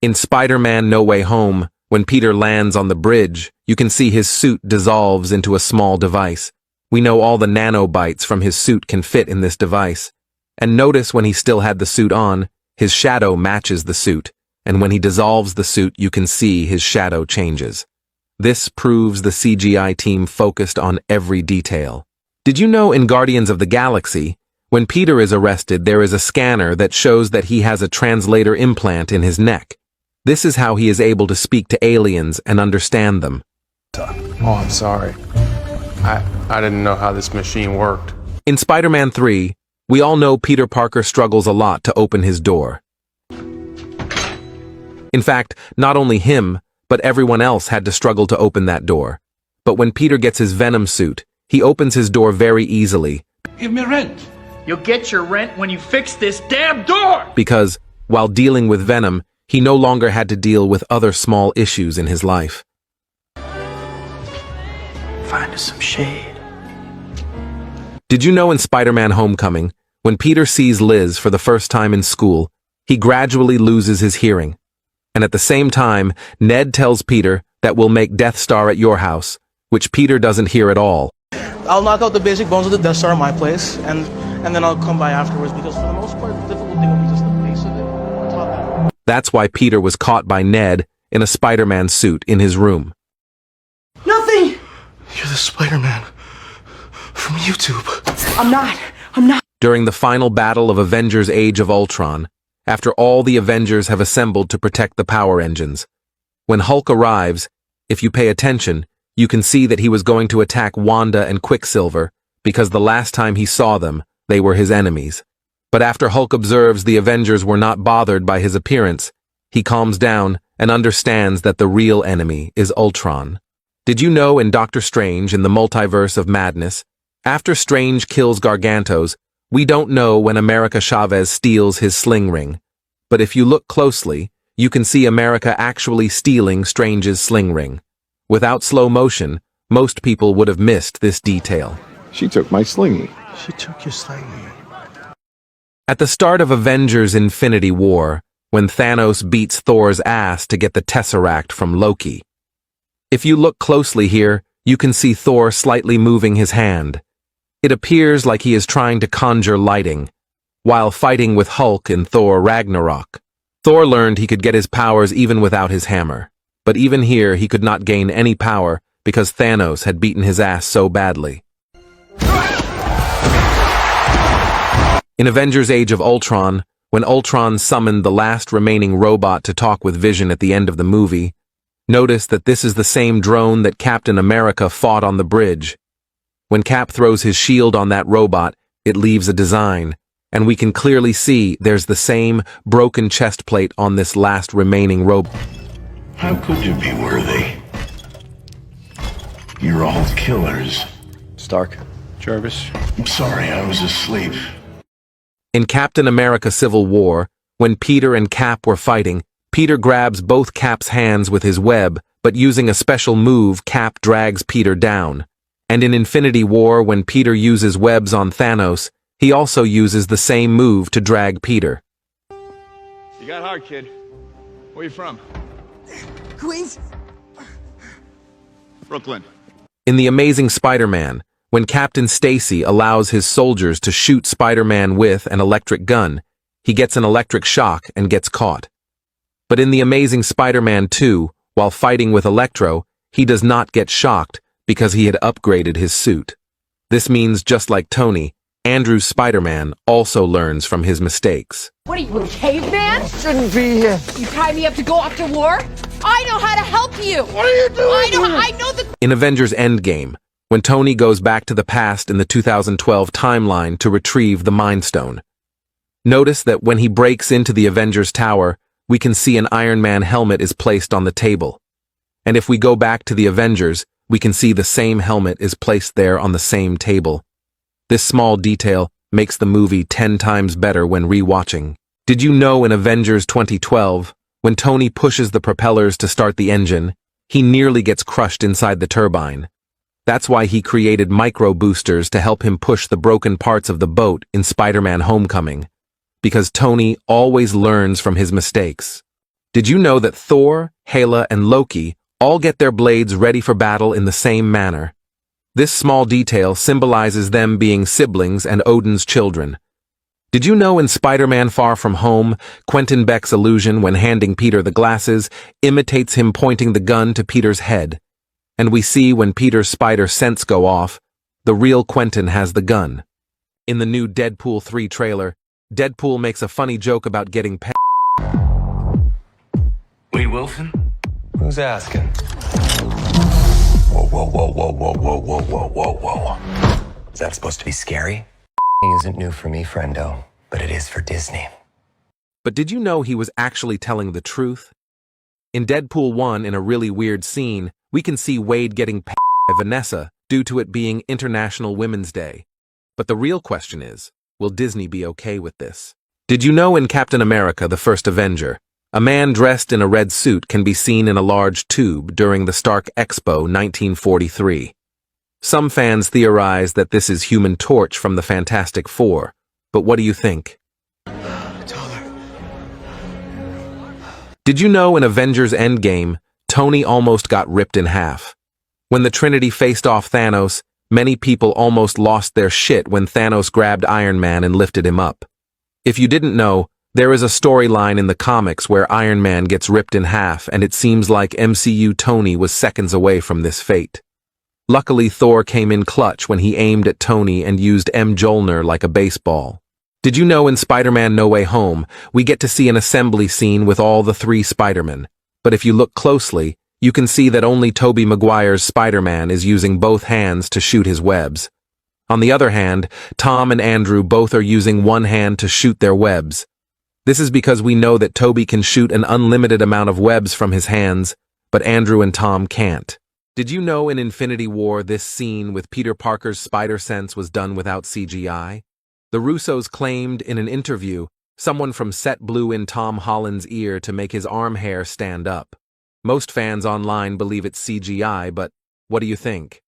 In Spider-Man No Way Home, when Peter lands on the bridge, you can see his suit dissolves into a small device. We know all the nanobytes from his suit can fit in this device. And notice when he still had the suit on, his shadow matches the suit, and when he dissolves the suit you can see his shadow changes. This proves the CGI team focused on every detail. Did you know in Guardians of the Galaxy, when Peter is arrested there is a scanner that shows that he has a translator implant in his neck? This is how he is able to speak to aliens and understand them. Oh, I'm sorry. I didn't know how this machine worked. In Spider-Man 3, we all know Peter Parker struggles a lot to open his door. In fact, not only him, but everyone else had to struggle to open that door. But when Peter gets his Venom suit, he opens his door very easily. Give me rent. You'll get your rent when you fix this damn door! Because, while dealing with Venom, he no longer had to deal with other small issues in his life. Find us some shade. Did you know in Spider-Man Homecoming, when Peter sees Liz for the first time in school, he gradually loses his hearing? And at the same time, Ned tells Peter that we'll make Death Star at your house, which Peter doesn't hear at all. I'll knock out the basic bones of the Death Star at my place, and then I'll come by afterwards, because for the most part, the difficult thing will be just the base of it on top of it. That's why Peter was caught by Ned in a Spider-Man suit in his room. Nothing! You're the Spider-Man from YouTube. I'm not. During the final battle of Avengers Age of Ultron, after all the Avengers have assembled to protect the power engines, when Hulk arrives, if you pay attention, you can see that he was going to attack Wanda and Quicksilver, because the last time he saw them, they were his enemies. But after Hulk observes the Avengers were not bothered by his appearance, he calms down and understands that the real enemy is Ultron. Did you know in Doctor Strange in the Multiverse of Madness, after Strange kills Gargantos, we don't know when America Chavez steals his sling ring. But if you look closely, you can see America actually stealing Strange's sling ring. Without slow motion, most people would have missed this detail. She took my slingy. She took your slingy. At the start of Avengers Infinity War, when Thanos beats Thor's ass to get the Tesseract from Loki. If you look closely here, you can see Thor slightly moving his hand. It appears like he is trying to conjure lighting, while fighting with Hulk in Thor Ragnarok. Thor learned he could get his powers even without his hammer, but even here he could not gain any power because Thanos had beaten his ass so badly. In Avengers Age of Ultron, when Ultron summoned the last remaining robot to talk with Vision at the end of the movie, notice that this is the same drone that Captain America fought on the bridge. When Cap throws his shield on that robot, it leaves a design, and we can clearly see there's the same broken chest plate on this last remaining robot. How could you be worthy? You're all killers. Stark. Jarvis. I'm sorry, I was asleep. In Captain America Civil War, when Peter and Cap were fighting, Peter grabs both Cap's hands with his web, but using a special move, Cap drags Peter down. And in Infinity War, when Peter uses webs on Thanos, he also uses the same move to drag Peter. You got hard, kid. Where you from? Queens? Brooklyn. In The Amazing Spider-Man, when Captain Stacy allows his soldiers to shoot Spider-Man with an electric gun, he gets an electric shock and gets caught. But in The Amazing Spider-Man 2, while fighting with Electro, he does not get shocked because he had upgraded his suit. This means just like Tony, Andrew's Spider-Man also learns from his mistakes. What are you, a caveman? Shouldn't be here. You tie me up to go off to war? I know how to help you! What are you doing? I know the— In Avengers Endgame, when Tony goes back to the past in the 2012 timeline to retrieve the Mind Stone. Notice that when he breaks into the Avengers Tower, we can see an Iron Man helmet is placed on the table. And if we go back to the Avengers, we can see the same helmet is placed there on the same table. This small detail makes the movie 10 times better when re-watching. Did you know in Avengers 2012, when Tony pushes the propellers to start the engine, he nearly gets crushed inside the turbine? That's why he created micro boosters to help him push the broken parts of the boat in Spider-Man Homecoming. Because Tony always learns from his mistakes. Did you know that Thor, Hela, and Loki all get their blades ready for battle in the same manner? This small detail symbolizes them being siblings and Odin's children. Did you know in Spider-Man Far From Home, Quentin Beck's illusion when handing Peter the glasses imitates him pointing the gun to Peter's head? And we see when Peter's spider sense go off, the real Quentin has the gun. In the new Deadpool 3 trailer, Deadpool makes a funny joke about getting Wait, Wilson? Who's asking? Whoa, whoa, whoa, whoa, whoa, whoa, whoa, whoa, whoa, whoa. Is that supposed to be scary? Isn't new for me, friendo, but it is for Disney. But did you know he was actually telling the truth? In Deadpool 1, in a really weird scene, we can see Wade getting by Vanessa due to it being International Women's Day. But the real question is, will Disney be okay with this? Did you know in Captain America, the First Avenger, a man dressed in a red suit can be seen in a large tube during the Stark Expo 1943? Some fans theorize that this is Human Torch from the Fantastic Four, but what do you think? Did you know in Avengers Endgame, Tony almost got ripped in half? When the Trinity faced off Thanos, many people almost lost their shit when Thanos grabbed Iron Man and lifted him up. If you didn't know, there is a storyline in the comics where Iron Man gets ripped in half, and it seems like MCU Tony was seconds away from this fate. Luckily, Thor came in clutch when he aimed at Tony and used Mjolnir like a baseball. Did you know in Spider-Man No Way Home, we get to see an assembly scene with all the 3 Spider-Men? But if you look closely, you can see that only Tobey Maguire's Spider-Man is using both hands to shoot his webs. On the other hand, Tom and Andrew both are using one hand to shoot their webs. This is because we know that Tobey can shoot an unlimited amount of webs from his hands, but Andrew and Tom can't. Did you know in Infinity War this scene with Peter Parker's spider sense was done without CGI? The Russos claimed in an interview someone from set blew in Tom Holland's ear to make his arm hair stand up. Most fans online believe it's CGI, but what do you think?